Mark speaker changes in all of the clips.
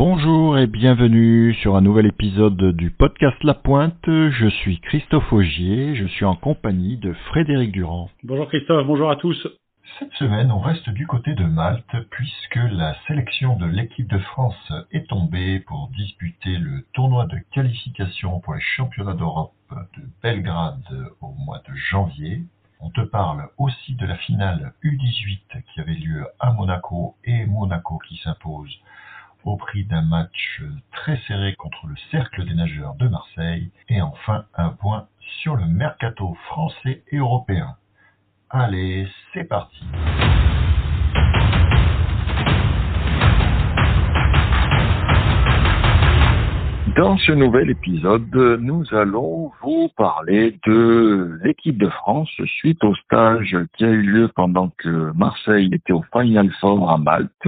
Speaker 1: Bonjour et bienvenue sur un nouvel épisode du podcast La Pointe. Je suis Christophe Augier, je suis en compagnie de Frédéric Durand.
Speaker 2: Bonjour Christophe, bonjour à tous.
Speaker 3: Cette semaine, on reste du côté de Malte puisque la sélection de l'équipe de France est tombée pour disputer le tournoi de qualification pour les championnats d'Europe de Belgrade au mois de janvier. On te parle aussi de la finale U18 qui avait lieu à Monaco et Monaco qui s'impose au prix d'un match très serré contre le Cercle des Nageurs de Marseille. Et enfin, un point sur le mercato français et européen. Allez, c'est parti.
Speaker 4: Dans ce nouvel épisode, nous allons vous parler de l'équipe de France suite au stage qui a eu lieu pendant que Marseille était au Final Four à Malte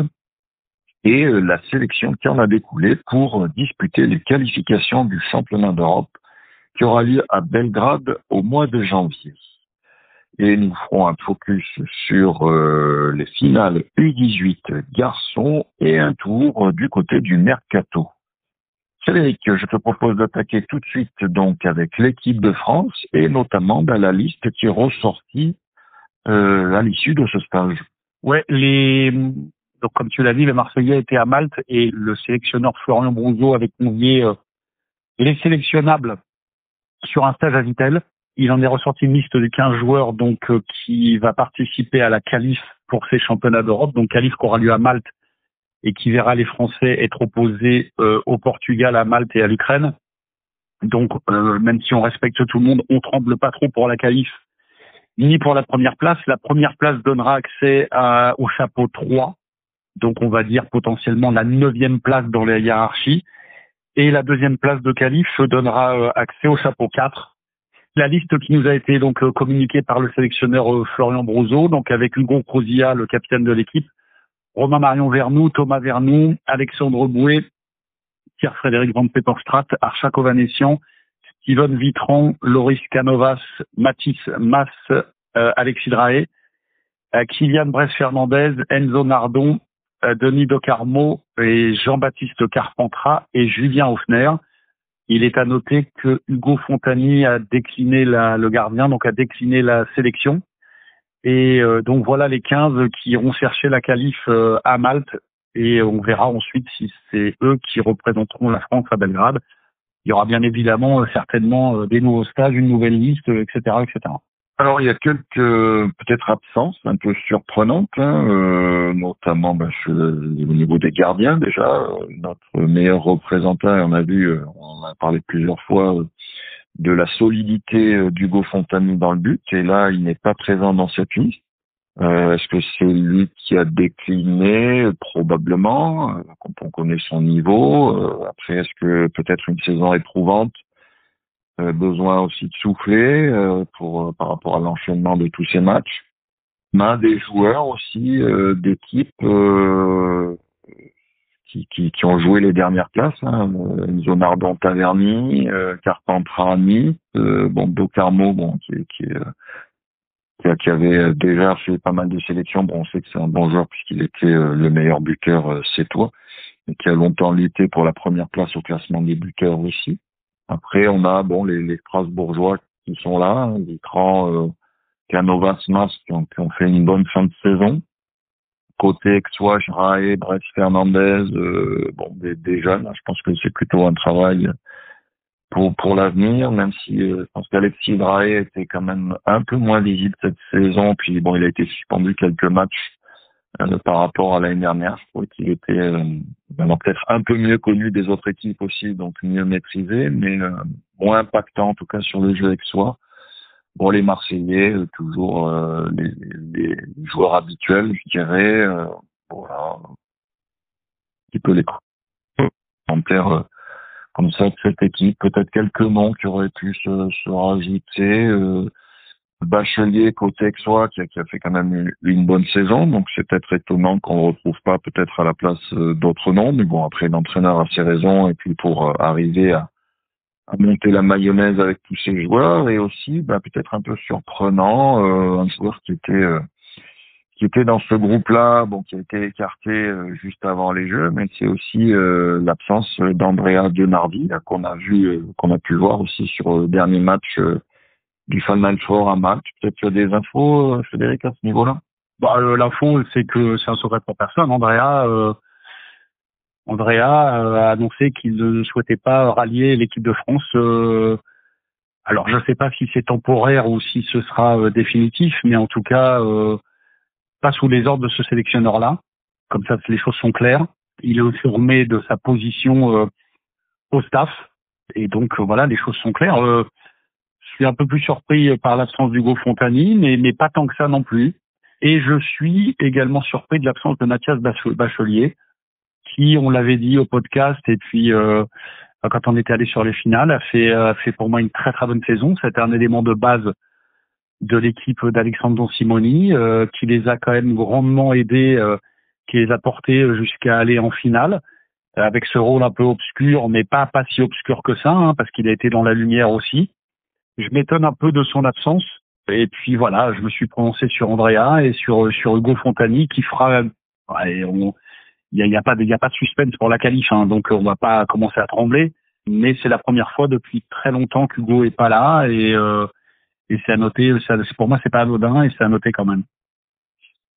Speaker 4: et la sélection qui en a découlé pour disputer les qualifications du championnat d'Europe qui aura lieu à Belgrade au mois de janvier. Et nous ferons un focus sur les finales U18 garçons et un tour du côté du mercato. Frédéric, je te propose d'attaquer tout de suite donc avec l'équipe de France et notamment dans la liste qui est ressortie à l'issue de ce stage.
Speaker 2: Ouais, donc comme tu l'as dit, les Marseillais étaient à Malte et le sélectionneur Florian Bronzo avait convié les sélectionnables sur un stage à Vittel. Il en est ressorti une liste de 15 joueurs donc qui va participer à la qualif pour ces championnats d'Europe, donc qualif qui aura lieu à Malte et qui verra les Français être opposés au Portugal, à Malte et à l'Ukraine. Donc même si on respecte tout le monde, on tremble pas trop pour la qualif ni pour la première place. La première place donnera accès au chapeau 3, donc on va dire potentiellement la 9e place dans la hiérarchie, et la deuxième place de qualif donnera accès au chapeau 4. La liste qui nous a été donc communiquée par le sélectionneur Florian Bronzo, donc avec Hugo Crozia, le capitaine de l'équipe, Romain Marion Vernou, Thomas Vernou, Alexandre Bouet, Pierre-Frédéric Van Peperstraat, Arshak Ovanessian, Steven Vitron, Loris Canovas, Mathis Mas, Alexis Drahe, Kylian Bress-Fernandez, Enzo Nardon, Denis Docarmo et Jean-Baptiste Carpentras et Julien Hoffner. Il est à noter que Hugo Fontani a décliné le gardien, donc a décliné la sélection. Et donc voilà les 15 qui iront chercher la qualif à Malte et on verra ensuite si c'est eux qui représenteront la France à Belgrade. Il y aura bien évidemment certainement des nouveaux stages, une nouvelle liste, etc., etc.
Speaker 4: Alors il y a quelques peut-être absences un peu surprenantes, notamment au niveau des gardiens déjà. Notre meilleur représentant, on a vu, on a parlé plusieurs fois de la solidité d'Hugo Fontani dans le but, et là il n'est pas présent dans cette liste. Est-ce que c'est lui qui a décliné? Probablement, quand on connaît son niveau. Après, est-ce que peut-être une saison éprouvante, besoin aussi de souffler par rapport à l'enchaînement de tous ces matchs. Mais des joueurs aussi d'équipes qui ont joué les dernières places, Enzo Nardon Taverny, Carpentras Nice, Docarmo qui avait déjà fait pas mal de sélections. Bon, on sait que c'est un bon joueur puisqu'il était le meilleur buteur sétois, et qui a longtemps lutté pour la première place au classement des buteurs aussi. Après, on a les Strasbourgeois qui sont là, Vitran, Canovas, Mas qui ont fait une bonne fin de saison. Côté Aixois, Drahe, Brett Fernandez, des jeunes. Je pense que c'est plutôt un travail pour l'avenir, même si je pense qu'Alexis Drahe était quand même un peu moins visible cette saison. Puis il a été suspendu quelques matchs par rapport à l'année dernière. Je trouvais qu'il était peut-être un peu mieux connu des autres équipes aussi, donc mieux maîtrisé, mais moins impactant en tout cas sur le jeu aixois. Les Marseillais, toujours les joueurs habituels, je dirais. Un petit peu les commentaires comme ça de cette équipe. Peut-être quelques noms qui auraient pu se rajouter. Bachelier côté aixois qui a fait quand même une bonne saison, donc c'est peut-être étonnant qu'on ne retrouve pas peut-être à la place d'autres noms, mais après l'entraîneur a ses raisons, et puis pour arriver à monter la mayonnaise avec tous ces joueurs. Et aussi peut-être un peu surprenant, un joueur qui qui était dans ce groupe-là, bon, qui a été écarté juste avant les Jeux, mais c'est aussi l'absence d'Andrea Dionardi, là, qu'on a pu voir aussi sur le dernier match du Final Four à Malte. Peut-être tu as des infos, Frédéric, à ce niveau-là?
Speaker 2: L'info, c'est que c'est un secret pour personne. Andrea a annoncé qu'il ne souhaitait pas rallier l'équipe de France. Alors, je ne sais pas si c'est temporaire ou si ce sera définitif, mais en tout cas, pas sous les ordres de ce sélectionneur-là. Comme ça, les choses sont claires. Il est informé de sa position au staff. Et donc, voilà, les choses sont claires. Je suis un peu plus surpris par l'absence d'Hugo Fontani, mais pas tant que ça non plus. Et je suis également surpris de l'absence de Mathias Bachelier, qui, on l'avait dit au podcast, et puis quand on était allé sur les finales, a fait pour moi une très très bonne saison. C'était un élément de base de l'équipe d'Alexandre Don Simoni, qui les a quand même grandement aidés, qui les a portés jusqu'à aller en finale, avec ce rôle un peu obscur, mais pas si obscur que ça, hein, parce qu'il a été dans la lumière aussi. Je m'étonne un peu de son absence. Et puis voilà, je me suis prononcé sur Andrea et sur Hugo Fontani, qui fera. Il y a pas de suspense pour la qualif, hein, donc on va pas commencer à trembler. Mais c'est la première fois depuis très longtemps qu'Hugo est pas là, et c'est à noter. Pour moi, c'est pas anodin, et c'est à noter quand même.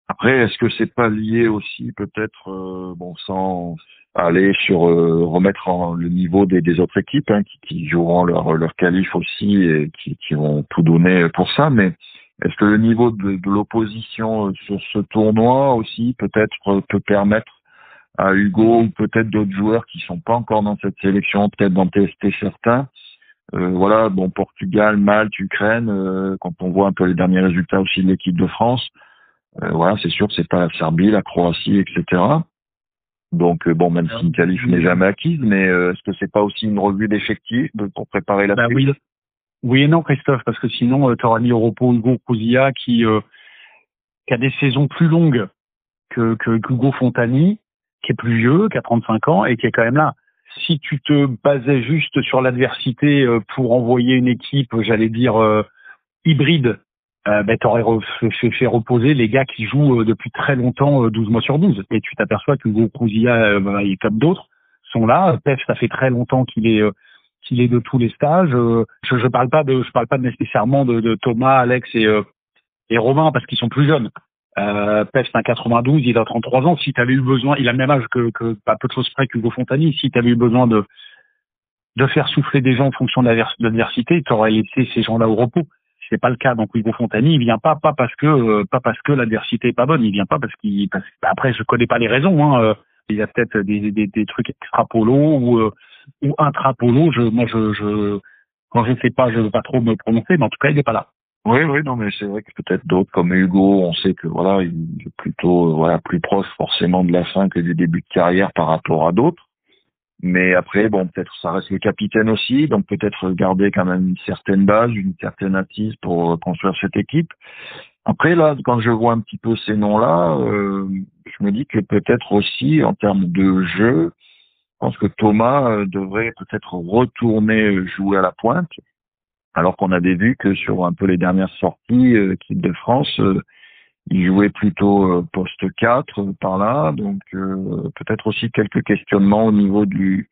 Speaker 4: Après, est-ce que c'est pas lié aussi peut-être, sans aller sur remettre le niveau des autres équipes, hein, qui joueront leur qualif aussi et qui vont tout donner pour ça, mais est-ce que le niveau de l'opposition sur ce tournoi aussi peut-être peut permettre à Hugo ou peut-être d'autres joueurs qui sont pas encore dans cette sélection, peut-être d'en tester certains? Voilà, bon, Portugal, Malte, Ukraine, quand on voit un peu les derniers résultats aussi de l'équipe de France, voilà, c'est sûr que c'est pas la Serbie, la Croatie, etc. Donc même si une qualif n'est jamais acquise, mais est-ce que c'est pas aussi une revue d'effectifs pour préparer la suite?
Speaker 2: Oui et non, Christophe, parce que sinon tu auras mis au repos Hugo Cousilla qui a des saisons plus longues que Hugo Fontani, qui est plus vieux, qui a 35 ans et qui est quand même là. Si tu te basais juste sur l'adversité pour envoyer une équipe, j'allais dire hybride, t'aurais fait reposer les gars qui jouent depuis très longtemps 12 mois sur 12. Et tu t'aperçois que Hugo Cousilla et comme d'autres sont là. Pef, ça fait très longtemps qu'il est de tous les stages. Je parle pas nécessairement de Thomas, Alex et Romain, parce qu'ils sont plus jeunes. Pef, c'est un 92, il a 33 ans. Si tu avais eu besoin, il a le même âge que pas peu de choses près qu'Hugo Fontani. Si tu avais eu besoin de faire souffler des gens en fonction de l'adversité, tu aurais laissé ces gens-là au repos. C'est pas le cas. Donc Hugo Fontani, il vient pas parce que l'adversité est pas bonne. Il vient pas après, je connais pas les raisons, hein. Il y a peut-être des trucs extra-polo ou intra-polo. Quand je sais pas, je veux pas trop me prononcer, mais en tout cas, il est pas là.
Speaker 4: Oui, non, mais c'est vrai que peut-être d'autres comme Hugo, on sait que voilà, il est plutôt plus proche forcément de la fin que du début de carrière par rapport à d'autres. Mais après, peut-être ça reste le capitaine aussi, donc peut-être garder quand même une certaine base, une certaine assise pour construire cette équipe. Après, là, quand je vois un petit peu ces noms-là, je me dis que peut-être aussi, en termes de jeu, je pense que Thomas devrait peut-être retourner jouer à la pointe, alors qu'on avait vu que sur un peu les dernières sorties, équipe de France, il jouait plutôt poste 4 par là, donc peut-être aussi quelques questionnements au niveau de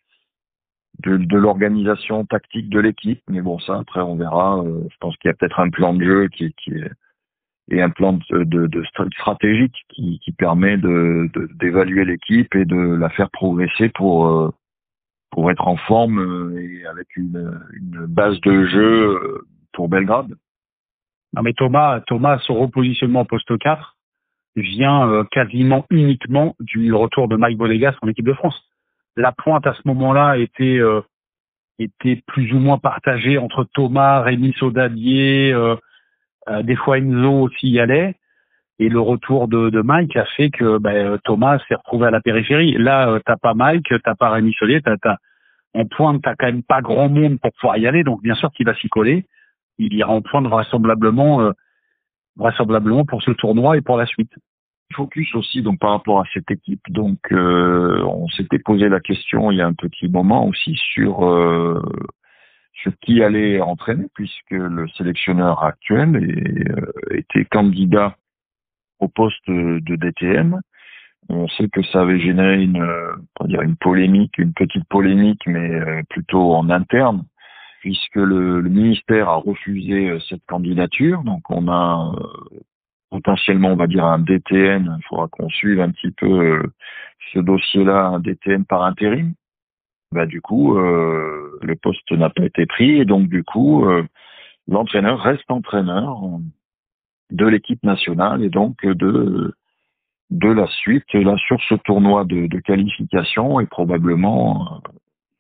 Speaker 4: l'organisation tactique de l'équipe, mais bon, ça après on verra. Je pense qu'il y a peut-être un plan de jeu qui est et un plan de stratégique qui permet d'évaluer l'équipe et de la faire progresser pour être en forme et avec une base de jeu pour Belgrade.
Speaker 2: Non, mais Thomas, son repositionnement en poste 4 vient quasiment uniquement du retour de Mike Bodegas en équipe de France. La pointe à ce moment-là était plus ou moins partagée entre Thomas, Rémi Saudadier, des fois Enzo aussi y allait. Et le retour de Mike a fait que Thomas s'est retrouvé à la périphérie. Là, t'as pas Mike, t'as pas Rémi Saudadier, en pointe, t'as quand même pas grand monde pour pouvoir y aller. Donc bien sûr qu'il va s'y coller. Il ira en pointe vraisemblablement pour ce tournoi et pour la suite.
Speaker 4: Focus aussi donc par rapport à cette équipe. Donc on s'était posé la question il y a un petit moment aussi sur qui allait entraîner, puisque le sélectionneur actuel était candidat au poste de DTN. On sait que ça avait généré une polémique, une petite polémique, mais plutôt en interne, puisque le ministère a refusé cette candidature. Donc on a potentiellement, on va dire, un DTN. Il faudra qu'on suive un petit peu ce dossier-là, un DTN par intérim. Du coup, le poste n'a pas été pris et donc du coup, l'entraîneur reste entraîneur de l'équipe nationale et donc de la suite là sur ce tournoi de qualification et probablement,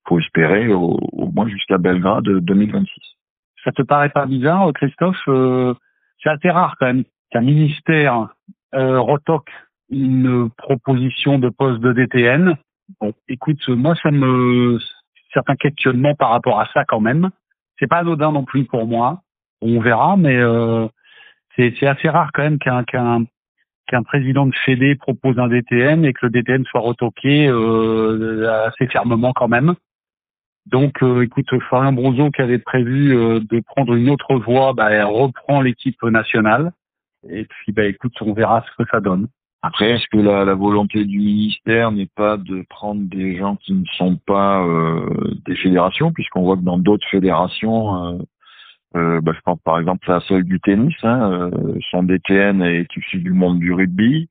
Speaker 4: faut espérer au moins jusqu'à Belgrade 2026.
Speaker 2: Ça te paraît pas bizarre, Christophe? C'est assez rare quand même qu'un ministère retoque une proposition de poste de DTN. Bon, écoute, moi certains questionnements par rapport à ça quand même. C'est pas anodin non plus pour moi. On verra, mais c'est assez rare quand même qu'un président de Fédé propose un DTN et que le DTN soit retoqué assez fermement quand même. Donc, écoute, Florian Brouzot qui avait prévu de prendre une autre voie, reprend l'équipe nationale. Et puis, écoute, on verra ce que ça donne.
Speaker 4: Après, est-ce que la volonté du ministère n'est pas de prendre des gens qui ne sont pas des fédérations, puisqu'on voit que dans d'autres fédérations, je pense par exemple à celle du tennis, son DTN est issu du monde du rugby.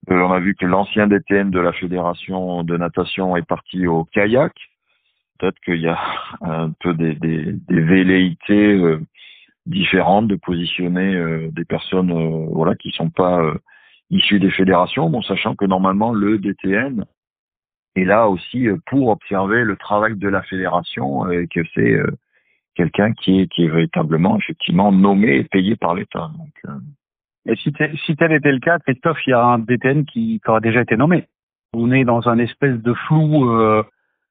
Speaker 4: On a vu que l'ancien DTN de la fédération de natation est parti au kayak. Peut-être qu'il y a un peu des velléités différentes de positionner des personnes qui sont pas issues des fédérations, bon, sachant que normalement le DTN est là aussi pour observer le travail de la fédération et que c'est quelqu'un qui est véritablement effectivement nommé et payé par l'État. Donc,
Speaker 2: Et si tel était le cas, Christophe, il y a un DTN qui aurait déjà été nommé. On est dans un espèce de flou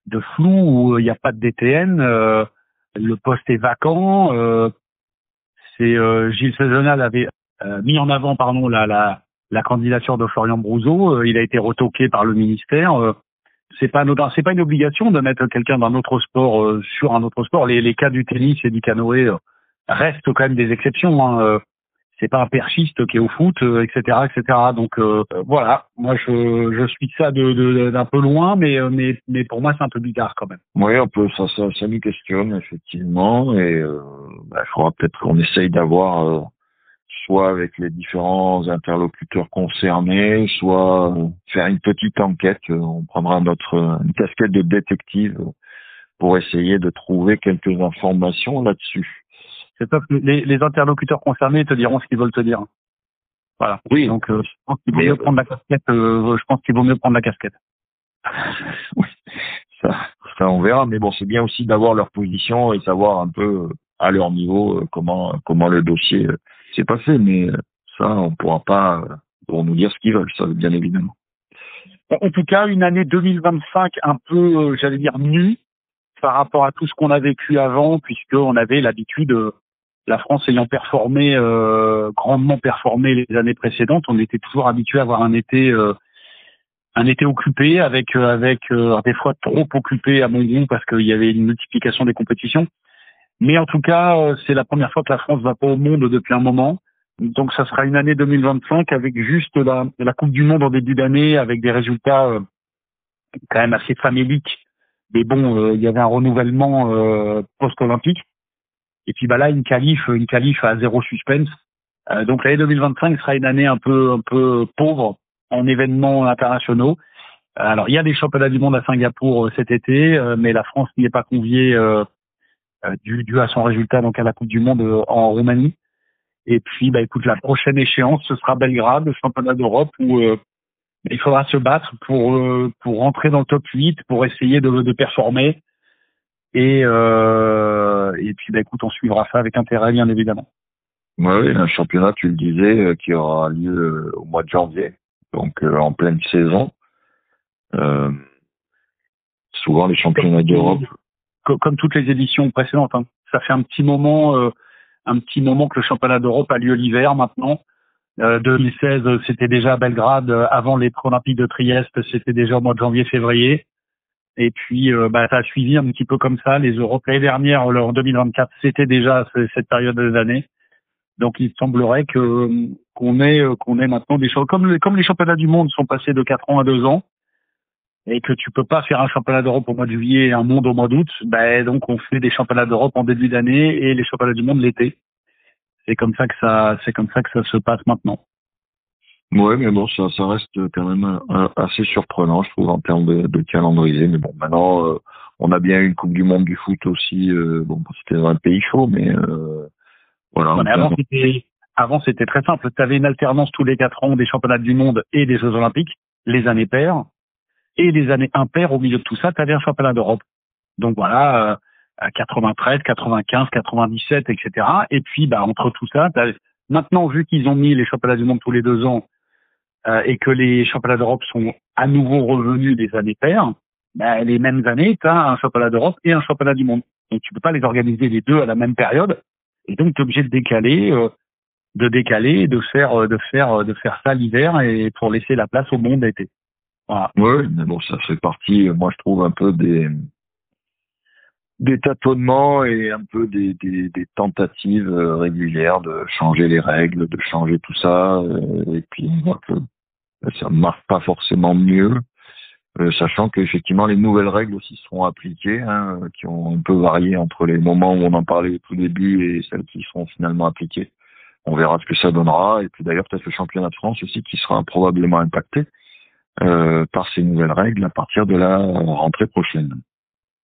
Speaker 2: où il n'y a pas de DTN, le poste est vacant. Gilles Sejonal avait mis en avant la candidature de Florian Brouzot. Il a été retoqué par le ministère. C'est pas anodin, c'est pas une obligation de mettre quelqu'un d'un autre sport sur un autre sport. Les cas du tennis et du canoë restent quand même des exceptions. C'est pas un perchiste qui est au foot, etc., etc. Donc voilà, moi je suis ça d'un peu loin, mais pour moi c'est un peu bizarre quand même.
Speaker 4: Oui, un peu, ça nous questionne effectivement, et il faudra peut-être qu'on essaye d'avoir soit avec les différents interlocuteurs concernés, soit faire une petite enquête. On prendra une casquette de détective pour essayer de trouver quelques informations là-dessus.
Speaker 2: C'est top. Les interlocuteurs concernés te diront ce qu'ils veulent te dire. Voilà.
Speaker 4: Oui.
Speaker 2: Donc, je pense qu'il vaut mieux prendre la casquette. Je pense qu'il vaut mieux prendre la casquette.
Speaker 4: Oui. Ça, on verra. Mais bon, c'est bien aussi d'avoir leur position et savoir un peu à leur niveau comment le dossier s'est passé. Mais ça, on pourra pas pour nous dire ce qu'ils veulent. Ça, bien évidemment.
Speaker 2: En tout cas, une année 2025 un peu, j'allais dire, nue par rapport à tout ce qu'on a vécu avant, puisqu'on avait l'habitude, la France ayant grandement performé les années précédentes, on était toujours habitué à avoir un été occupé avec des fois trop occupé à mon goût parce qu'il y avait une multiplication des compétitions. Mais en tout cas, c'est la première fois que la France va pas au monde depuis un moment. Donc ça sera une année 2025 avec juste la Coupe du Monde en début d'année avec des résultats quand même assez faméliques. Mais bon, il y avait un renouvellement post-olympique. Et puis là, une qualif à zéro suspense. Donc l'année 2025 sera une année un peu pauvre en événements internationaux. Alors il y a des championnats du monde à Singapour cet été, mais la France n'y est pas conviée dû à son résultat donc à la Coupe du Monde en Roumanie. Et puis écoute, la prochaine échéance ce sera Belgrade, le championnat d'Europe où il faudra se battre pour rentrer dans le top 8, pour essayer de performer. Et puis écoute, on suivra ça avec intérêt bien évidemment.
Speaker 4: Oui, un championnat, tu le disais, qui aura lieu au mois de janvier, donc en pleine saison. Souvent les championnats d'Europe.
Speaker 2: Comme toutes les éditions précédentes, hein. Ça fait un petit moment que le championnat d'Europe a lieu l'hiver maintenant. 2016, c'était déjà à Belgrade. Avant les Olympiques de Trieste, c'était déjà au mois de janvier-février. Et puis, ça a suivi un petit peu comme ça. Les Europes l'année dernière, en 2024, c'était déjà cette période des années. Donc il semblerait qu'on ait maintenant des choses comme les championnats du monde sont passés de 4 ans à 2 ans et que tu peux pas faire un championnat d'Europe au mois de juillet et un monde au mois d'août, donc on fait des championnats d'Europe en début d'année et les championnats du monde l'été. C'est comme ça que ça se passe maintenant.
Speaker 4: Ouais, mais bon, ça reste quand même assez surprenant, je trouve, en termes de calendrier. Mais bon, maintenant, on a bien une Coupe du Monde du foot aussi. C'était dans un pays chaud, mais voilà.
Speaker 2: Mais avant, c'était très simple. Tu avais une alternance tous les 4 ans des championnats du monde et des Jeux Olympiques, les années paires, et les années impaires. Au milieu de tout ça, tu avais un championnat d'Europe. Donc voilà, 93, 95, 97, etc. Et puis, entre tout ça, maintenant, vu qu'ils ont mis les championnats du monde tous les 2 ans et que les championnats d'Europe sont à nouveau revenus des années paires, les mêmes années, tu as un championnat d'Europe et un championnat du monde. Donc tu peux pas les organiser les deux à la même période. Et donc tu es obligé de décaler, de faire ça l'hiver et pour laisser la place au monde l'été. Voilà.
Speaker 4: Oui, mais bon, ça fait partie, moi je trouve, un peu des tâtonnements et un peu des tentatives régulières de changer les règles, de changer tout ça. Et puis on voit que ça ne marche pas forcément mieux, sachant qu'effectivement les nouvelles règles aussi seront appliquées, qui ont un peu varié entre les moments où on en parlait au tout début et celles qui seront finalement appliquées. On verra ce que ça donnera. Et puis d'ailleurs peut-être le championnat de France aussi qui sera probablement impacté par ces nouvelles règles à partir de la rentrée prochaine.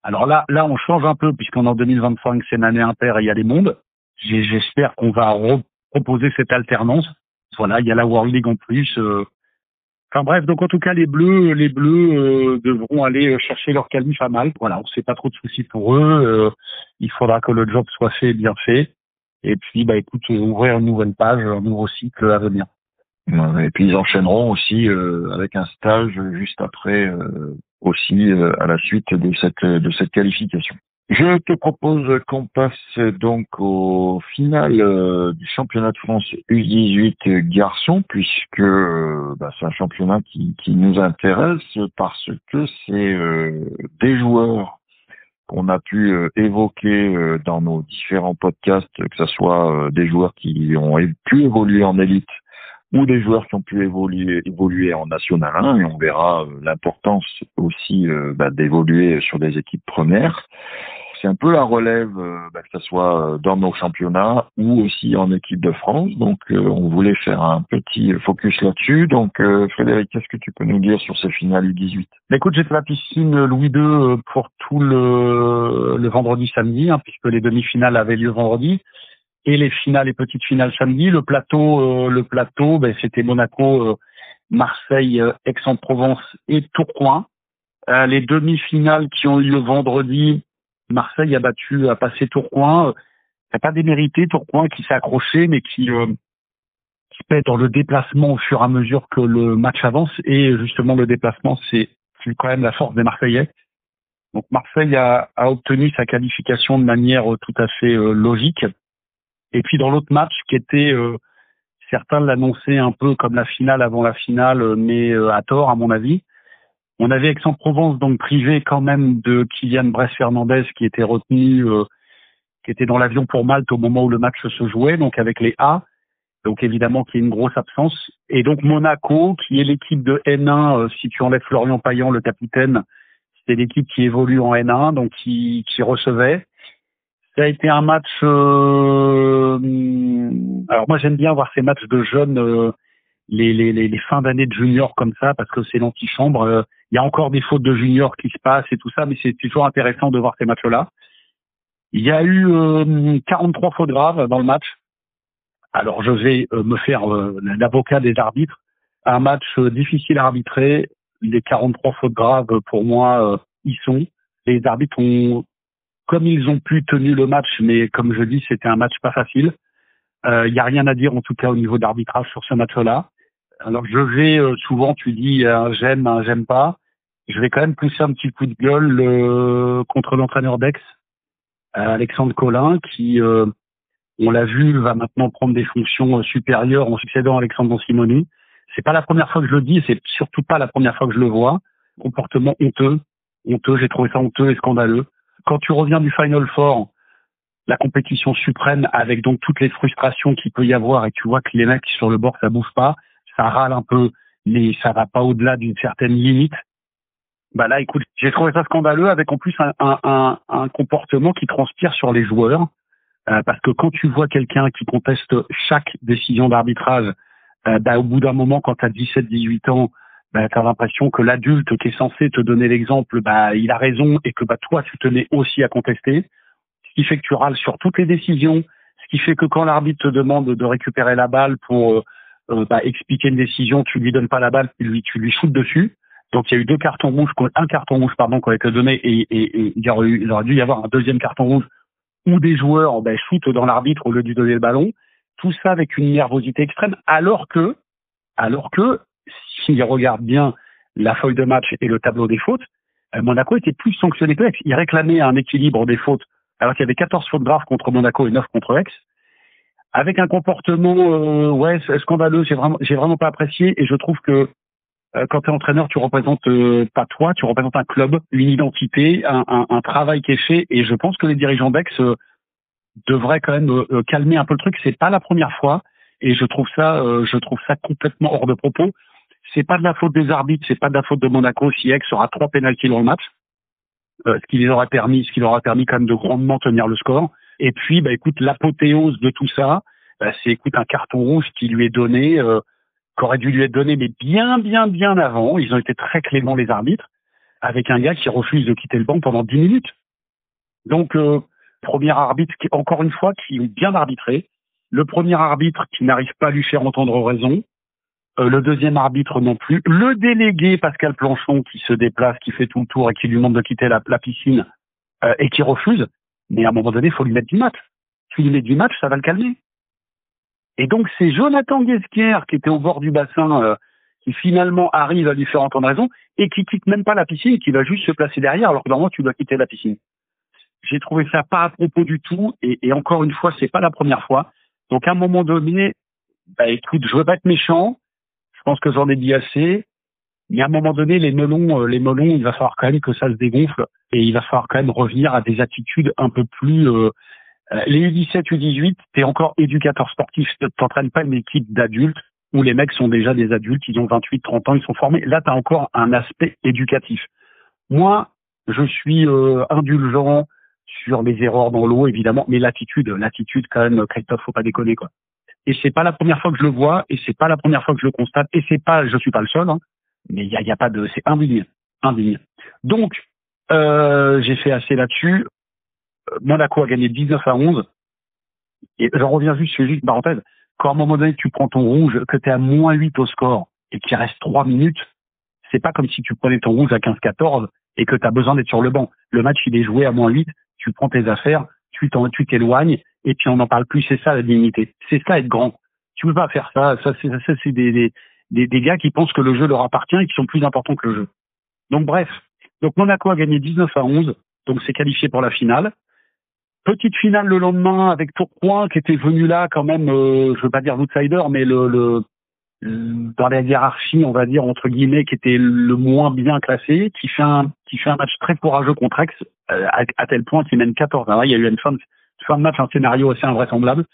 Speaker 2: Alors là, on change un peu puisqu'en 2025 c'est une année impaire et il y a les mondes. J'espère qu'on va proposer cette alternance. Voilà, il y a la World League en plus. Enfin bref, donc en tout cas les bleus devront aller chercher leur qualif à Malte. Voilà, on ne sait pas trop de soucis pour eux. Il faudra que le job soit fait, bien fait. Et puis écoute, ouvrir une nouvelle page, un nouveau cycle à venir.
Speaker 4: Et puis ils enchaîneront aussi avec un stage juste après aussi à la suite de cette qualification. Je te propose qu'on passe donc au final du championnat de France U18 garçons, puisque c'est un championnat qui nous intéresse parce que c'est des joueurs qu'on a pu évoquer dans nos différents podcasts, que ce soit des joueurs qui ont pu évoluer en élite ou des joueurs qui ont pu évoluer en National 1, et on verra l'importance aussi d'évoluer sur des équipes premières. C'est un peu la relève, que ce soit dans nos championnats ou aussi en équipe de France. Donc, on voulait faire un petit focus là-dessus. Donc, Frédéric, qu'est-ce que tu peux nous dire sur ces finales U18 ?
Speaker 2: Écoute, j'ai fait la piscine Louis II pour tout le vendredi, samedi, puisque les demi-finales avaient lieu vendredi. Et les finales et petites finales samedi. Le plateau, c'était Monaco, Marseille, Aix-en-Provence et Tourcoing. Les demi-finales qui ont eu lieu vendredi, Marseille a passé Tourcoing. C'est pas démérité Tourcoing qui s'est accroché, mais qui paie dans le déplacement au fur et à mesure que le match avance. Et justement, le déplacement, c'est quand même la force des Marseillais. Donc Marseille a obtenu sa qualification de manière tout à fait logique. Et puis dans l'autre match, qui était, certains l'annonçaient un peu comme la finale avant la finale, mais à tort à mon avis. On avait Aix-en-Provence donc privé quand même de Kylian Bress-Fernandez qui était retenu, qui était dans l'avion pour Malte au moment où le match se jouait, donc avec les A. Donc évidemment qu'il y a une grosse absence. Et donc Monaco, qui est l'équipe de N1, si tu enlèves Florian Payan, le capitaine, c'était l'équipe qui évolue en N1, donc qui recevait. Ça a été un match. Alors moi j'aime bien voir ces matchs de jeunes, les fins d'année de juniors comme ça, parce que c'est l'antichambre. Il y a encore des fautes de juniors qui se passent et tout ça, mais c'est toujours intéressant de voir ces matchs-là. Il y a eu 43 fautes graves dans le match. Alors je vais me faire l'avocat des arbitres. Un match difficile à arbitrer. Les 43 fautes graves, pour moi, y sont. Les arbitres ont, comme ils ont pu, tenu le match, mais comme je dis, c'était un match pas facile. Il y a rien à dire en tout cas au niveau d'arbitrage sur ce match-là. Alors je vais souvent, tu dis j'aime pas. Je vais quand même pousser un petit coup de gueule contre l'entraîneur d'Aix, Alexandre Collin, qui on l'a vu, va maintenant prendre des fonctions supérieures en succédant à Alexandre Simoni. C'est pas la première fois que je le dis, c'est surtout pas la première fois que je le vois. Comportement honteux, j'ai trouvé ça honteux et scandaleux. Quand tu reviens du Final Four, la compétition suprême avec donc toutes les frustrations qu'il peut y avoir et tu vois que les mecs sur le bord ça bouge pas, ça râle un peu, mais ça va pas au-delà d'une certaine limite. Bah là, écoute, j'ai trouvé ça scandaleux avec en plus un comportement qui transpire sur les joueurs, parce que quand tu vois quelqu'un qui conteste chaque décision d'arbitrage, au bout d'un moment, quand tu as 17-18 ans, tu as l'impression que l'adulte qui est censé te donner l'exemple, il a raison et que toi, tu te mets aussi à contester. Ce qui fait que tu râles sur toutes les décisions, ce qui fait que quand l'arbitre te demande de récupérer la balle pour expliquer une décision, tu lui donnes pas la balle, tu lui shootes dessus. Donc il y a eu un carton rouge qui a été donné et il aurait dû y avoir un deuxième carton rouge où des joueurs shootent dans l'arbitre au lieu de lui donner le ballon. Tout ça avec une nervosité extrême, alors que s'il regarde bien la feuille de match et le tableau des fautes, Monaco était plus sanctionné que Aix. Il réclamait un équilibre des fautes, alors qu'il y avait 14 fautes graves contre Monaco et 9 contre Aix, avec un comportement scandaleux. J'ai vraiment pas apprécié, et je trouve que quand tu es entraîneur, tu représentes pas toi, tu représentes un club, une identité, un travail qui est fait, et je pense que les dirigeants d'Aix devraient quand même calmer un peu le truc. C'est pas la première fois, et je trouve ça complètement hors de propos. C'est pas de la faute des arbitres, c'est pas de la faute de Monaco si Aix aura 3 pénaltys dans le match, ce qui leur a permis quand même de grandement tenir le score. Et puis, écoute, l'apothéose de tout ça, c'est un carton rouge qui lui est donné, qu'aurait dû lui être donné, mais bien avant. Ils ont été très cléments, les arbitres, avec un gars qui refuse de quitter le banc pendant 10 minutes. Donc, premier arbitre qui, encore une fois, qui est bien arbitré. Le premier arbitre qui n'arrive pas à lui faire entendre raison. Le deuxième arbitre non plus. Le délégué Pascal Planchon qui se déplace, qui fait tout le tour et qui lui demande de quitter la piscine et qui refuse. Mais à un moment donné, il faut lui mettre du match. Si lui met du match, ça va le calmer. Et donc, c'est Jonathan Guesquière qui était au bord du bassin qui finalement arrive à lui faire entendre raison et qui quitte même pas la piscine, qui va juste se placer derrière alors que normalement, tu dois quitter la piscine. J'ai trouvé ça pas à propos du tout et encore une fois, c'est pas la première fois. Donc, à un moment donné, écoute, je veux pas être méchant. Je pense que j'en ai dit assez. Mais à un moment donné, les melons, il va falloir quand même que ça se dégonfle et il va falloir quand même revenir à des attitudes un peu plus. Les U17, U18, t'es encore éducateur sportif, t'entraînes pas une équipe d'adultes où les mecs sont déjà des adultes, ils ont 28, 30 ans, ils sont formés. Là, t'as encore un aspect éducatif. Moi, je suis indulgent sur les erreurs dans l'eau, évidemment, mais l'attitude quand même, Christophe, faut pas déconner, quoi. Et c'est pas la première fois que je le vois, et c'est pas la première fois que je le constate, et je suis pas le seul, hein, mais il y a pas de, c'est indigne. Donc, j'ai fait assez là-dessus. Monaco a gagné 19-11, et j'en reviens juste une parenthèse. Quand à un moment donné tu prends ton rouge, que t'es à -8 au score, et qu'il reste 3 minutes, c'est pas comme si tu prenais ton rouge à 15-14 et que t'as besoin d'être sur le banc. Le match, il est joué à -8, tu prends tes affaires, tu t'éloignes, et puis on n'en parle plus. C'est ça la dignité. C'est ça être grand. Tu peux pas faire ça. Ça c'est des gars qui pensent que le jeu leur appartient et qui sont plus importants que le jeu. Donc bref. Donc Monaco a gagné 19-11, donc c'est qualifié pour la finale. Petite finale le lendemain avec Tourcoing qui était venu là quand même, je veux pas dire l'outsider, mais dans la hiérarchie, on va dire entre guillemets, qui était le moins bien classé, qui fait un match très courageux contre Aix, à tel point qu'il mène 14. Alors, il y a eu une fin de match, un scénario assez invraisemblable,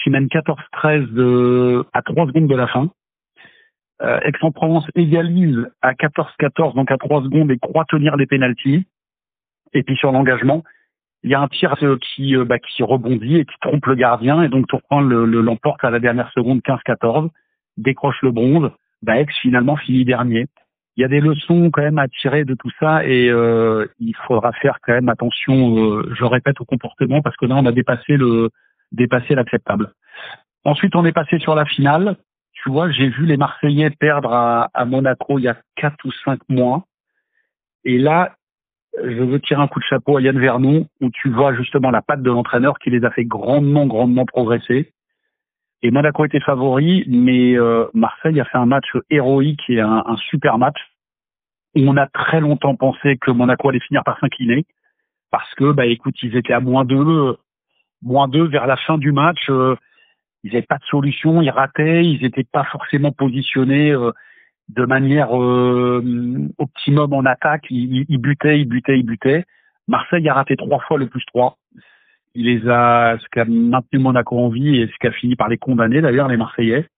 Speaker 2: qui mène 14-13 à 3 secondes de la fin. Aix-en-Provence égalise à 14-14, donc à 3 secondes, et croit tenir les pénaltys. Et puis sur l'engagement, il y a un tir qui rebondit et qui trompe le gardien, et donc Tourcoing l'emporte à la dernière seconde, 15-14, décroche le bronze. Aix finalement finit dernier. Il y a des leçons quand même à tirer de tout ça, et il faudra faire quand même attention, je répète, au comportement, parce que là on a dépassé l'acceptable. Ensuite on est passé sur la finale. Tu vois, j'ai vu les Marseillais perdre à Monaco il y a 4 ou 5 mois, et là je veux tirer un coup de chapeau à Yann Vernon, où tu vois justement la patte de l'entraîneur qui les a fait grandement progresser. Et Monaco était favori, mais Marseille a fait un match héroïque et un super match, où on a très longtemps pensé que Monaco allait finir par s'incliner, parce que, écoute, ils étaient à -2 vers la fin du match, ils n'avaient pas de solution, ils rataient, ils n'étaient pas forcément positionnés de manière optimum en attaque, ils butaient. Marseille a raté 3 fois le +3. ce qui a maintenu Monaco en vie et ce qui a fini par les condamner d'ailleurs, les Marseillais.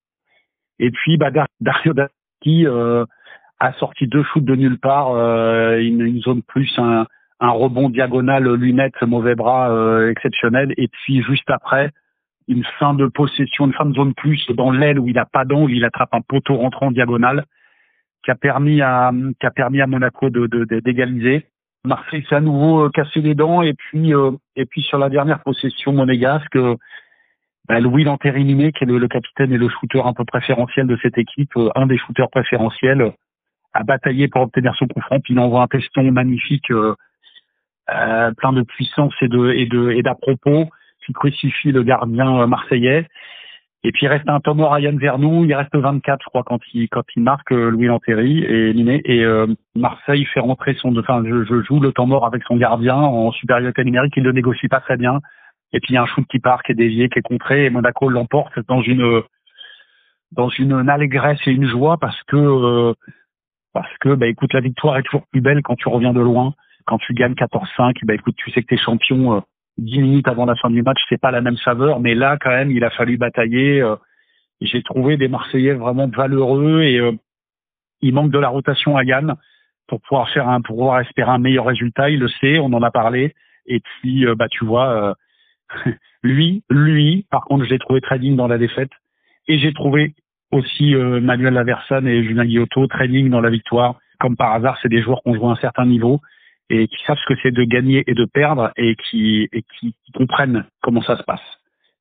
Speaker 2: Et puis Dario Daschi a sorti 2 shoots de nulle part, une zone plus, un rebond diagonal, lunette, mauvais bras exceptionnel. Et puis juste après, une fin de possession, une fin de zone plus dans l'aile où il a pas d'angle, il attrape un poteau rentrant en diagonale qui a permis à Monaco d'égaliser. Marseille s'est à nouveau cassé les dents et puis sur la dernière possession monégasque, Louis Lanteriminé, qui est le capitaine et le shooter un peu préférentiel de cette équipe, un des shooters préférentiels, a bataillé pour obtenir son coup franc, puis il envoie un teston magnifique, plein de puissance et d'à-propos, qui crucifie le gardien marseillais. Et puis il reste un temps mort à Yann Vernou, il reste 24 je crois quand il marque Louis Lanterry et Marseille fait rentrer je joue le temps mort avec son gardien en supériorité numérique, il le négocie pas très bien. Et puis il y a un shoot qui part, qui est dévié, qui est contré et Monaco l'emporte dans une allégresse et une joie parce que écoute, la victoire est toujours plus belle quand tu reviens de loin, quand tu gagnes 14-5, écoute, tu sais que t'es champion 10 minutes avant la fin du match, c'est pas la même saveur, mais là, quand même, il a fallu batailler. J'ai trouvé des Marseillais vraiment valeureux et il manque de la rotation à Yann pour pouvoir espérer un meilleur résultat. Il le sait, on en a parlé. Et puis, tu vois, lui, par contre, je l'ai trouvé très digne dans la défaite. Et j'ai trouvé aussi Manuel Laversane et Julien Guillotot très dignes dans la victoire. Comme par hasard, c'est des joueurs qui ont joué à un certain niveau et qui savent ce que c'est de gagner et de perdre et qui comprennent comment ça se passe.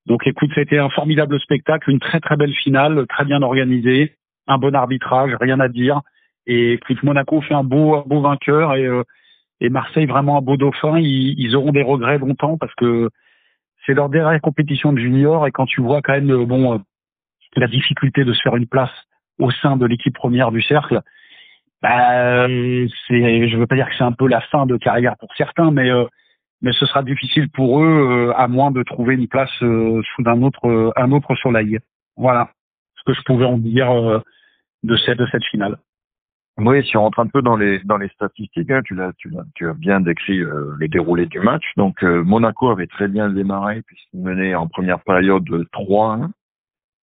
Speaker 2: Donc écoute, c'était un formidable spectacle, une très très belle finale, très bien organisée, un bon arbitrage, rien à dire. Et écoute, Monaco fait un beau vainqueur et Marseille vraiment un beau dauphin. Ils auront des regrets longtemps parce que c'est leur dernière compétition de junior et quand tu vois quand même la difficulté de se faire une place au sein de l'équipe première du cercle, je veux pas dire que c'est un peu la fin de carrière pour certains, mais ce sera difficile pour eux à moins de trouver une place sous un autre soleil. Voilà ce que je pouvais en dire de cette finale.
Speaker 4: Oui, si on rentre un peu dans les statistiques, hein, tu as bien décrit le déroulé du match. Donc Monaco avait très bien démarré puisqu'il menait en première période 3-1.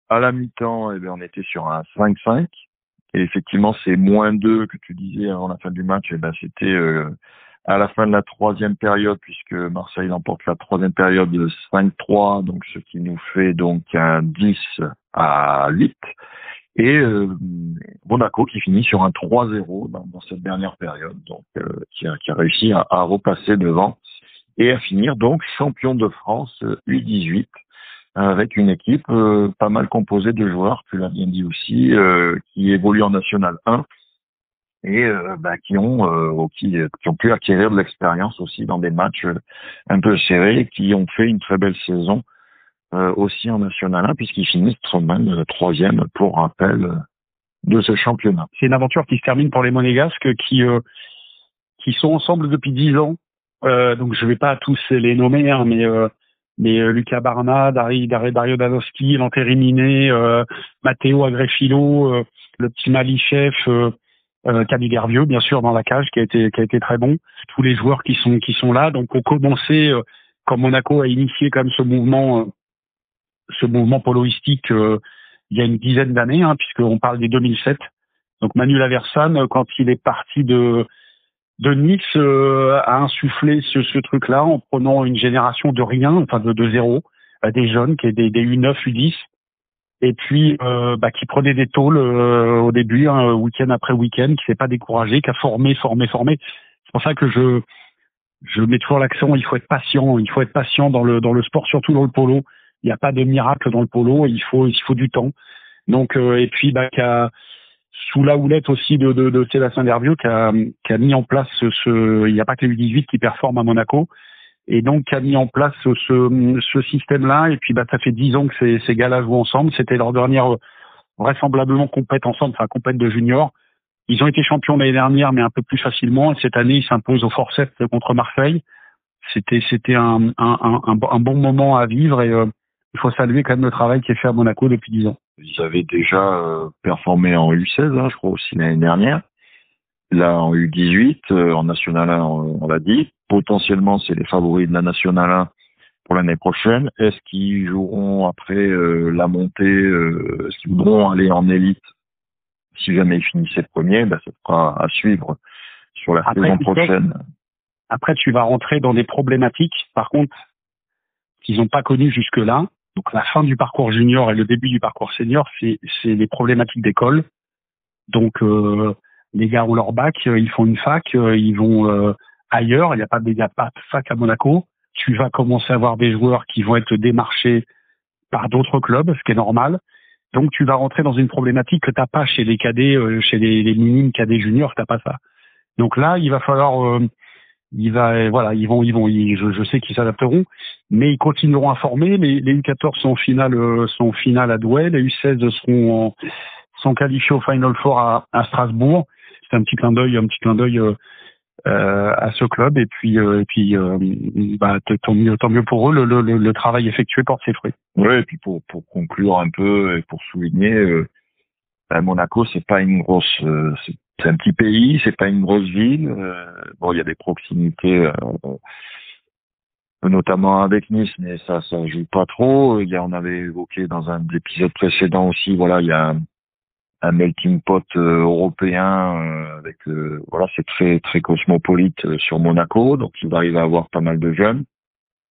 Speaker 4: À la mi-temps, on était sur un 5-5. Et effectivement, c'est -2 que tu disais avant la fin du match. C'était à la fin de la 3e période, puisque Marseille remporte la 3e période de 5-3, donc ce qui nous fait donc un 10-8. Et Monaco qui finit sur un 3-0 dans cette dernière période, donc qui a réussi à repasser devant et à finir donc champion de France U18. Avec une équipe pas mal composée de joueurs, tu l'as bien dit aussi, qui évoluent en National 1 et qui ont pu acquérir de l'expérience aussi dans des matchs un peu serrés, qui ont fait une très belle saison aussi en National 1 puisqu'ils finissent tout de même 3e pour rappel de ce championnat.
Speaker 2: C'est une aventure qui se termine pour les Monégasques qui sont ensemble depuis 10 ans. Donc je vais pas tous les nommer, hein, mais Lucas Barna, Dario Danowski, Lanteriminé, Matteo Agrefilo, le petit Malichev, Camille Gervieux, bien sûr, dans la cage, qui a été très bon. Tous les joueurs qui sont là, donc ont commencé, quand Monaco a initié quand même ce mouvement poloistique il y a une dizaine d'années, hein, puisqu'on parle des 2007. Donc Manu Laversane, quand il est parti de Nice, a insufflé ce truc-là en prenant une génération de rien, enfin de zéro, des jeunes, qui est des U9, U10, et puis qui prenait des tôles au début, hein, week-end après week-end, qui s'est pas découragé, qui a formé. C'est pour ça que je mets toujours l'accent, il faut être patient dans le sport, surtout dans le polo. Il n'y a pas de miracle dans le polo, il faut du temps. Donc et puis sous la houlette aussi de Sébastien Dervieux qui a mis en place il n'y a pas que les U18 qui performent à Monaco et donc qui a mis en place ce système-là et puis ça fait 10 ans que ces gars-là jouent ensemble. C'était leur dernière vraisemblablement compète de junior. Ils ont été champions l'année dernière mais un peu plus facilement et cette année ils s'imposent au forceps contre Marseille. C'était un bon moment à vivre et il faut saluer quand même le travail qui est fait à Monaco depuis 10 ans.
Speaker 4: Ils avaient déjà performé en U16, hein, je crois aussi l'année dernière. Là, en U18, en National 1, on l'a dit. Potentiellement, c'est les favoris de la National 1 pour l'année prochaine. Est-ce qu'ils joueront après la montée, est-ce qu'ils voudront aller en élite si jamais ils finissaient premier? Ça sera à suivre sur la saison prochaine.
Speaker 2: Après, tu vas rentrer dans des problématiques, par contre, qu'ils n'ont pas connues jusque-là. Donc, la fin du parcours junior et le début du parcours senior, c'est les problématiques d'école. Donc, les gars ont leur bac, ils font une fac, ils vont ailleurs. Il n'y a pas de fac à Monaco. Tu vas commencer à avoir des joueurs qui vont être démarchés par d'autres clubs, ce qui est normal. Donc, tu vas rentrer dans une problématique que t'as pas chez les cadets, chez les minimes cadets juniors, t'as pas ça. Donc là, il va falloir, je sais qu'ils s'adapteront, mais ils continueront à former. Les U14 sont en finale à Douai, les U16 sont qualifiés au Final Four à Strasbourg. C'est un petit clin d'œil à ce club, et puis tant mieux pour eux, le travail effectué porte ses fruits.
Speaker 4: Oui, et puis pour conclure un peu et pour souligner, Monaco, c'est pas une grosse, c'est un petit pays, c'est pas une grosse ville. Il y a des proximités, notamment avec Nice, mais ça joue pas trop. On avait évoqué dans un épisode précédent aussi, il y a un melting pot européen avec c'est très très cosmopolite sur Monaco, donc il va arriver à avoir pas mal de jeunes.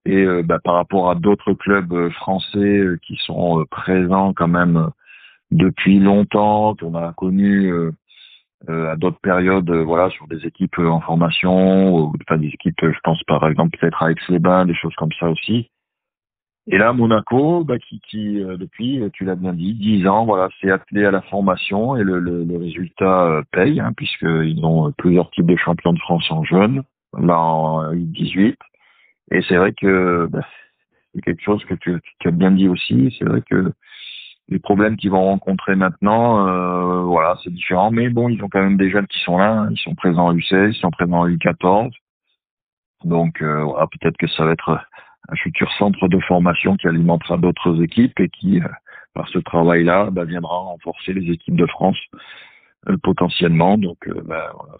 Speaker 4: Et par rapport à d'autres clubs français qui sont présents quand même depuis longtemps, qu'on a connu à d'autres périodes, sur des équipes en formation, des équipes, je pense par exemple peut-être à Aix-les-Bains, des choses comme ça aussi. Et là, Monaco, qui depuis, tu l'as bien dit, 10 ans, s'est attelé à la formation, et le résultat paye, puisqu'ils ont plusieurs types de champions de France en jeunes, là en U18. Et c'est vrai que c'est quelque chose que tu as bien dit aussi. C'est vrai que les problèmes qu'ils vont rencontrer maintenant, c'est différent. Mais bon, ils ont quand même des jeunes qui sont là, hein. Ils sont présents en U16, ils sont présents en U14. Donc peut-être que ça va être un futur centre de formation qui alimentera d'autres équipes et qui, par ce travail-là, viendra renforcer les équipes de France potentiellement. Donc,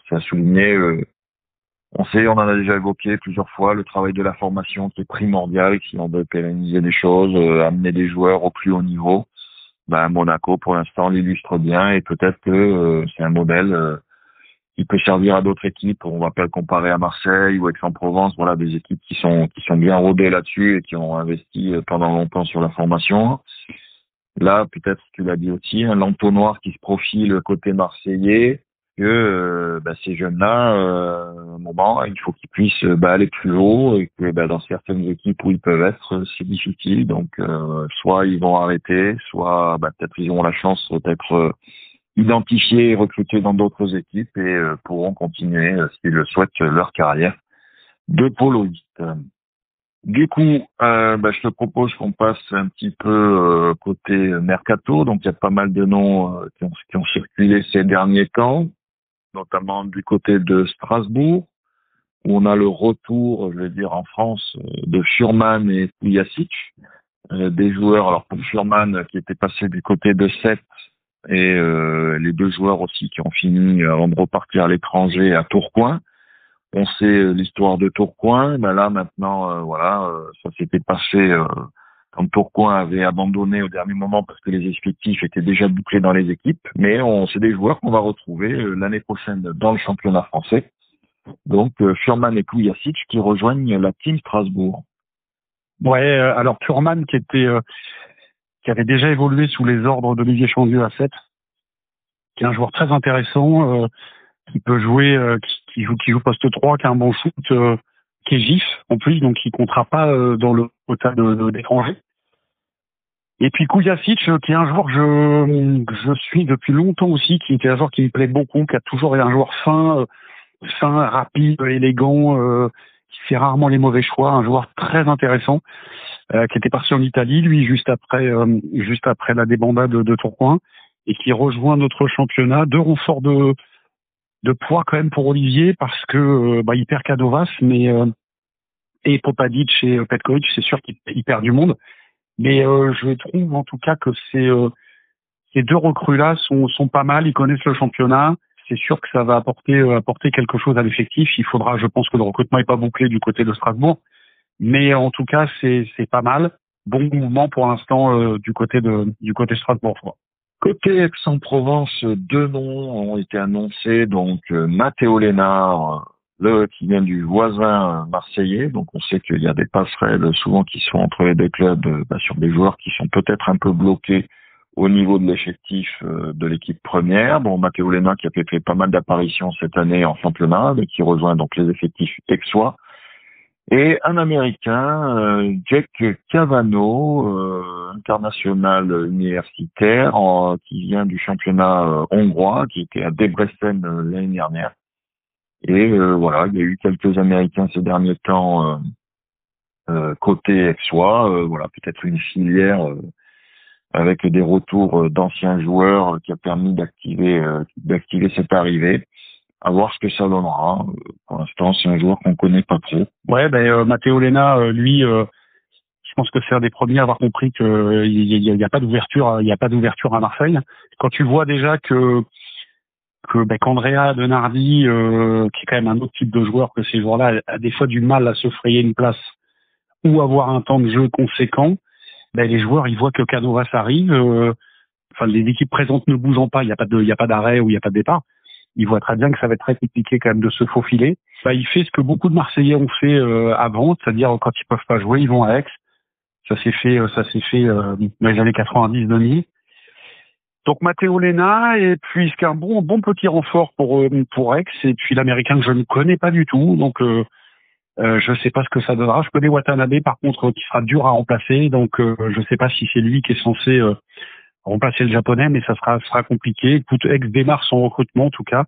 Speaker 4: c'est à souligner. On en a déjà évoqué plusieurs fois, le travail de la formation qui est primordial si on veut pérenniser des choses, amener des joueurs au plus haut niveau. Monaco, pour l'instant, l'illustre bien, et peut-être que c'est un modèle qui peut servir à d'autres équipes. On va pas le comparer à Marseille ou Aix-en-Provence, des équipes qui sont bien rodées là-dessus et qui ont investi pendant longtemps sur la formation. Là, peut-être, tu l'as dit aussi, un entonnoir qui se profile côté marseillais, que ces jeunes-là, à un moment, il faut qu'ils puissent aller plus haut, et que dans certaines équipes où ils peuvent être, c'est difficile. Donc, soit ils vont arrêter, soit peut-être ils auront la chance d'être identifiés et recrutés dans d'autres équipes et pourront continuer, s'ils le souhaitent, leur carrière de poloiste. Du coup, je te propose qu'on passe un petit peu côté mercato. Donc, il y a pas mal de noms qui ont circulé ces derniers temps, notamment du côté de Strasbourg, où on a le retour, je vais dire, en France, de Furman et Kujacic, des joueurs. Alors, pour Furman, qui était passé du côté de Sète, et les deux joueurs aussi qui ont fini avant de repartir à l'étranger à Tourcoing. On sait l'histoire de Tourcoing. Là, maintenant, ça s'était passé quand Tourcoing avait abandonné au dernier moment parce que les effectifs étaient déjà bouclés dans les équipes. Mais c'est des joueurs qu'on va retrouver l'année prochaine dans le championnat français. Donc, Furman et Kujacic qui rejoignent la team Strasbourg.
Speaker 2: Ouais, alors Furman qui avait déjà évolué sous les ordres d'Olivier Chandieu à 7, qui est un joueur très intéressant, qui peut jouer, qui joue poste 3, qui a un bon shoot, qui est GIF en plus, donc qui comptera pas dans le quota d'étrangers. Et puis Kujacic, qui est un joueur que je suis depuis longtemps aussi, qui était un joueur qui me plaît beaucoup, qui a toujours été un joueur fin, rapide, élégant, qui fait rarement les mauvais choix, un joueur très intéressant, qui était parti en Italie, lui, juste après la débandade de Tourcoing, et qui rejoint notre championnat. 2 renforts de poids quand même pour Olivier, parce que il perd Kadovas, mais et Popadic et Petkovic, c'est sûr qu'il perd du monde. Mais je trouve en tout cas que ces 2 recrues-là sont pas mal, ils connaissent le championnat. C'est sûr que ça va apporter quelque chose à l'effectif. Il faudra, je pense que le recrutement est pas bouclé du côté de Strasbourg, Mais en tout cas, c'est pas mal. Bon mouvement pour l'instant du côté strasbourgeois.
Speaker 4: Côté Aix-en-Provence, 2 noms ont été annoncés. Donc, Matteo Lénard, qui vient du voisin marseillais. Donc, on sait qu'il y a des passerelles souvent qui sont entre les deux clubs sur des joueurs qui sont peut-être un peu bloqués au niveau de l'effectif de l'équipe première. Bon, Matteo Lénard qui a fait pas mal d'apparitions cette année en championnat, mais qui rejoint donc les effectifs aixois. Et un Américain, Jack Cavano, international universitaire, qui vient du championnat hongrois, qui était à Debrecen l'année dernière. Et voilà, il y a eu quelques Américains ces derniers temps côté aixois. Voilà, peut-être une filière avec des retours d'anciens joueurs qui a permis d'activer cette arrivée. À voir ce que ça donnera. Pour l'instant, c'est un joueur qu'on connaît pas trop.
Speaker 2: Ouais, Matteo Lénard, lui, je pense que c'est un des premiers à avoir compris que il y a pas d'ouverture, à Marseille. Quand tu vois déjà qu'Andrea Denardi, qui est quand même un autre type de joueur que ces joueurs-là, a des fois du mal à se frayer une place ou avoir un temps de jeu conséquent, les joueurs, ils voient que Canovas arrive, les équipes présentes ne bougeant pas, il y a pas d'arrêt ou il y a pas de départ. Il voit très bien que ça va être très compliqué quand même de se faufiler. Il fait ce que beaucoup de Marseillais ont fait avant, c'est-à-dire quand ils peuvent pas jouer, ils vont à Aix. Ça s'est fait dans les années 90 Denis. Donc Matteo Lénard, et puis c'est un bon petit renfort pour Aix, et puis l'Américain que je ne connais pas du tout, donc je sais pas ce que ça donnera. Je connais Watanabe par contre qui sera dur à remplacer, donc je sais pas si c'est lui qui est censé remplacer le Japonais, mais ça sera compliqué. Écoute, Aix démarre son recrutement en tout cas.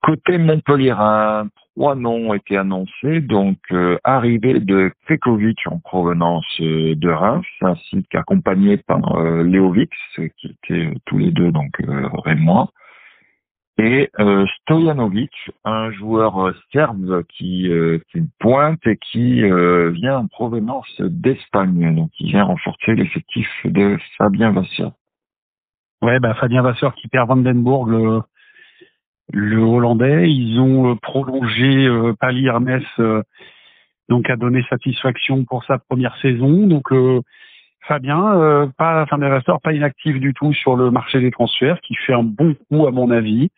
Speaker 4: Côté Montpellierin, 3 noms ont été annoncés. Donc, arrivée de Krekovic en provenance de Reims, ainsi qu'accompagné par Leovic, qui étaient tous les deux donc rémois, et Stojanovic, un joueur serbe qui pointe et qui vient en provenance d'Espagne, donc il vient renforcer l'effectif de Fabien Vasseur.
Speaker 2: Ouais, Fabien Vasseur qui perd Vandenbourg, le Hollandais. Ils ont prolongé Pali Hermes, donc a donné satisfaction pour sa première saison. Donc Fabien Vasseur, pas inactif du tout sur le marché des transferts, qui fait un bon coup à mon avis.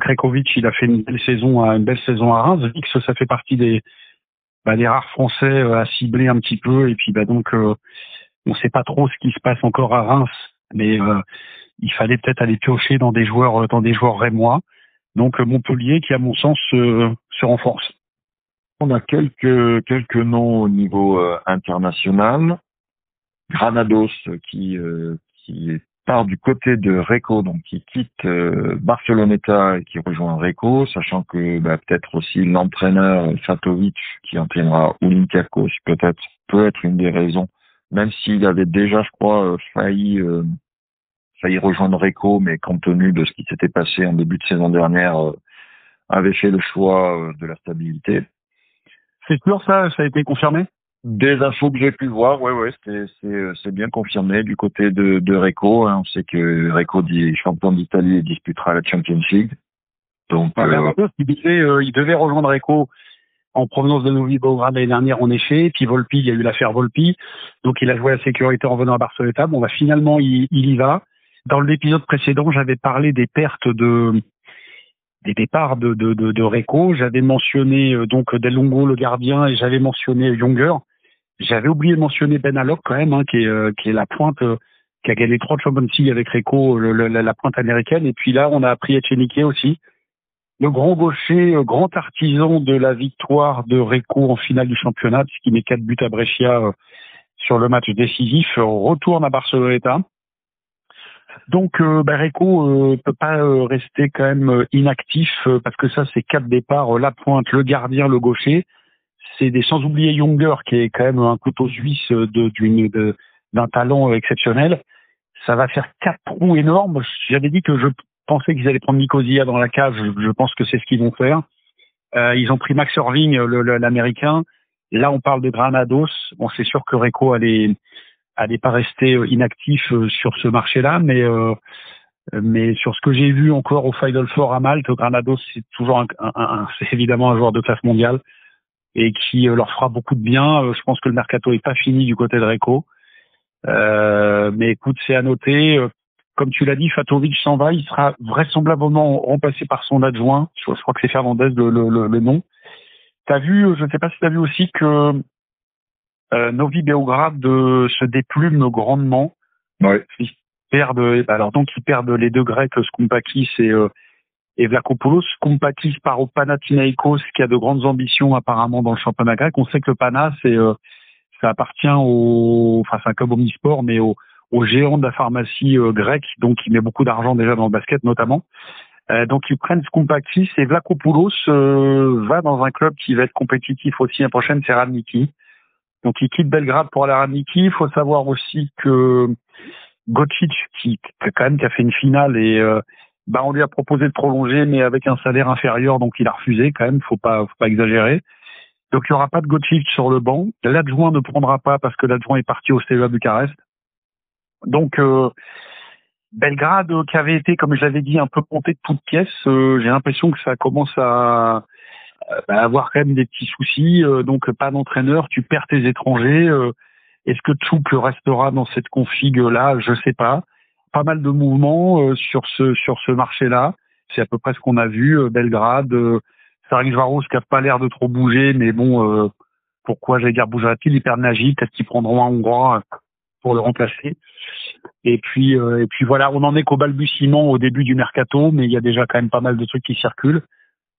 Speaker 2: Krekovic, il a fait une belle saison à Reims. Vix, ça fait partie des rares Français à cibler un petit peu. Et puis donc on sait pas trop ce qui se passe encore à Reims, mais il fallait peut-être aller piocher dans des joueurs rémois. Donc Montpellier qui à mon sens se renforce.
Speaker 4: On a quelques noms au niveau international. Granados qui part du côté de Reco, donc qui quitte Barceloneta et qui rejoint Reco, sachant que peut-être aussi l'entraîneur Fatovic qui entraînera Olympiakos peut être une des raisons, même s'il avait déjà, je crois, failli rejoindre Reco, mais compte tenu de ce qui s'était passé en début de saison dernière, avait fait le choix de la stabilité.
Speaker 2: C'est sûr, ça a été confirmé?
Speaker 4: Des infos que j'ai pu voir, ouais, c'est bien confirmé du côté de Reco. On sait que Reco, champion d'Italie, disputera la Champions League. Donc,
Speaker 2: il devait rejoindre Reco en provenance de Novi Beograd l'année dernière, en effet. Puis Volpi, il y a eu l'affaire Volpi. Donc, il a joué la sécurité en venant à Barcelona. Bon, finalement, il y va. Dans l'épisode précédent, j'avais parlé des pertes des départs de Reco. J'avais mentionné donc Del Longo, le gardien, et j'avais mentionné Younger. J'avais oublié de mentionner Ben Alok quand même, qui est la pointe, qui a gagné 3 Champions League avec Reco, la pointe américaine. Et puis là, on a appris Echenique aussi, le grand gaucher, grand artisan de la victoire de Reco en finale du championnat, puisqu'il met 4 buts à Brescia sur le match décisif, retourne à Barceloneta. Donc Reco peut pas rester quand même inactif, parce que ça c'est 4 départs, la pointe, le gardien, le gaucher. C'est sans oublier Younger qui est quand même un couteau suisse d'un talent exceptionnel. Ça va faire 4 trous énormes. J'avais dit que je pensais qu'ils allaient prendre Nicosia dans la cage. Je pense que c'est ce qu'ils vont faire. Ils ont pris Max Irving, l'Américain. Là, on parle de Granados. Bon, c'est sûr que Reco allait pas rester inactif sur ce marché-là, mais sur ce que j'ai vu encore au Final Four à Malte, Granados, c'est toujours c'est évidemment un joueur de classe mondiale. et qui leur fera beaucoup de bien. Je pense que le mercato est pas fini du côté de Recco. Mais écoute, c'est à noter. Comme tu l'as dit, Fatovic s'en va. Il sera vraisemblablement remplacé par son adjoint. Je crois que c'est Fernandez le nom. T'as vu, je ne sais pas si t'as vu aussi que Novi Beograd se déplume grandement.
Speaker 4: Ouais.
Speaker 2: Ils perdent les deux Grecs, Skoupakis et Vlachopoulos. Skoupakis part au Panathinaikos, qui a de grandes ambitions apparemment dans le championnat grec. On sait que le Pana, ça appartient c'est un club omnisport, mais au géant de la pharmacie grecque, donc il met beaucoup d'argent déjà dans le basket notamment. Donc ils prennent Skoupakis et Vlachopoulos va dans un club qui va être compétitif aussi l'année prochaine, c'est Radniki. Donc il quitte Belgrade pour aller à Radniki. Il faut savoir aussi que Gocic, qui a fait une finale et on lui a proposé de prolonger, mais avec un salaire inférieur, donc il a refusé quand même. Faut pas exagérer. Donc il y aura pas de Gocic sur le banc. L'adjoint ne prendra pas parce que l'adjoint est parti au CEA Bucarest. Donc Belgrade, qui avait été, comme je l'avais dit, un peu monté de toutes pièces, j'ai l'impression que ça commence à avoir quand même des petits soucis. Donc pas d'entraîneur, tu perds tes étrangers. Est-ce que Tchouk restera dans cette config-là? Je sais pas. Pas mal de mouvements sur ce marché-là. C'est à peu près ce qu'on a vu. Belgrade, Sarajevo qui a pas l'air de trop bouger, mais bon, pourquoi j'allais dire bougera-t-il? Ils perdent Nagy, peut-être qu'ils prendront un Hongrois pour le remplacer. Et puis voilà, on en est qu'au balbutiement au début du mercato, mais il y a déjà quand même pas mal de trucs qui circulent.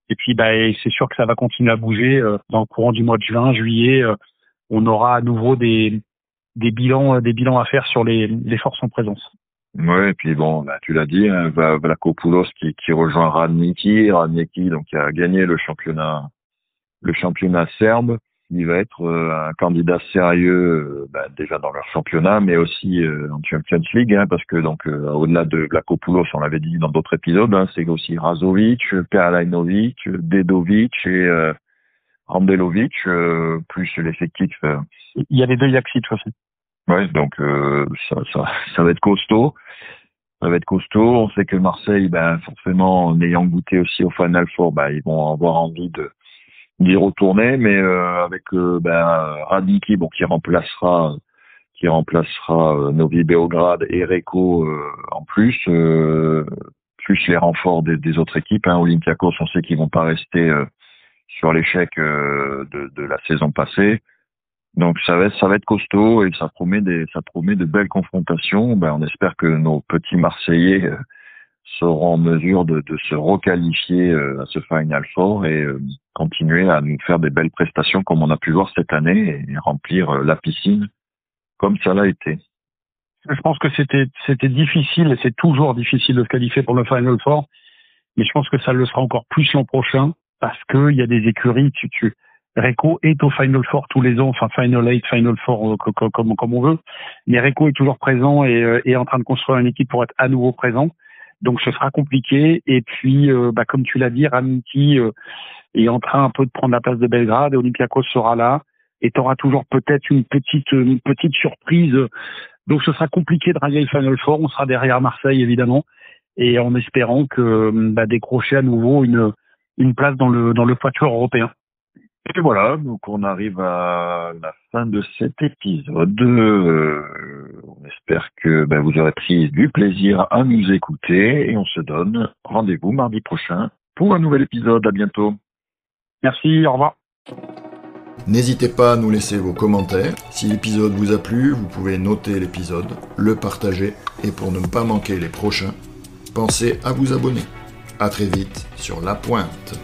Speaker 2: Et puis c'est sûr que ça va continuer à bouger dans le courant du mois de juin, juillet. On aura à nouveau des bilans à faire sur les forces en présence.
Speaker 4: Ouais, et puis bon, tu l'as dit, hein, Vlachopoulos qui rejoint Radniki, donc qui a gagné le championnat serbe. Il va être un candidat sérieux déjà dans leur championnat, mais aussi en Champions League, hein, parce que donc au-delà de Vlachopoulos, on l'avait dit dans d'autres épisodes, hein, c'est aussi Razovic, Perlajnovic, Dedovic et Randelovic, plus l'effectif.
Speaker 2: Il y a les deux Jaksic aussi.
Speaker 4: Ouais, donc ça va être costaud. Ça va être costaud. On sait que Marseille, forcément, en ayant goûté aussi au Final Four, ils vont avoir envie d'y retourner, mais avec Radniki, qui remplacera Novi Beograd et Recco en plus les renforts des autres équipes. Hein. Olympiakos, on sait qu'ils vont pas rester sur l'échec de la saison passée. Donc ça va être costaud et ça promet de belles confrontations. On espère que nos petits Marseillais seront en mesure de se requalifier à ce Final Four et continuer à nous faire des belles prestations comme on a pu voir cette année et remplir la piscine comme ça l'a été.
Speaker 2: Je pense que c'était difficile et c'est toujours difficile de se qualifier pour le Final Four, mais je pense que ça le sera encore plus l'an prochain parce que il y a des écuries. Recco est au Final Four tous les ans, enfin Final 8, Final Four comme on veut, mais Recco est toujours présent et est en train de construire une équipe pour être à nouveau présent. Donc ce sera compliqué. Et puis comme tu l'as dit, Radniki est en train un peu de prendre la place de Belgrade et Olympiakos sera là et tu auras toujours peut-être une petite surprise. Donc ce sera compliqué de rallier le Final Four. On sera derrière Marseille évidemment et en espérant que décrocher à nouveau une place dans le quatuor européen.
Speaker 4: Et voilà, donc on arrive à la fin de cet épisode. On espère que vous aurez pris du plaisir à nous écouter et on se donne rendez-vous mardi prochain pour un nouvel épisode. À bientôt.
Speaker 2: Merci, au revoir.
Speaker 1: N'hésitez pas à nous laisser vos commentaires. Si l'épisode vous a plu, vous pouvez noter l'épisode, le partager et pour ne pas manquer les prochains, pensez à vous abonner. À très vite sur La Pointe.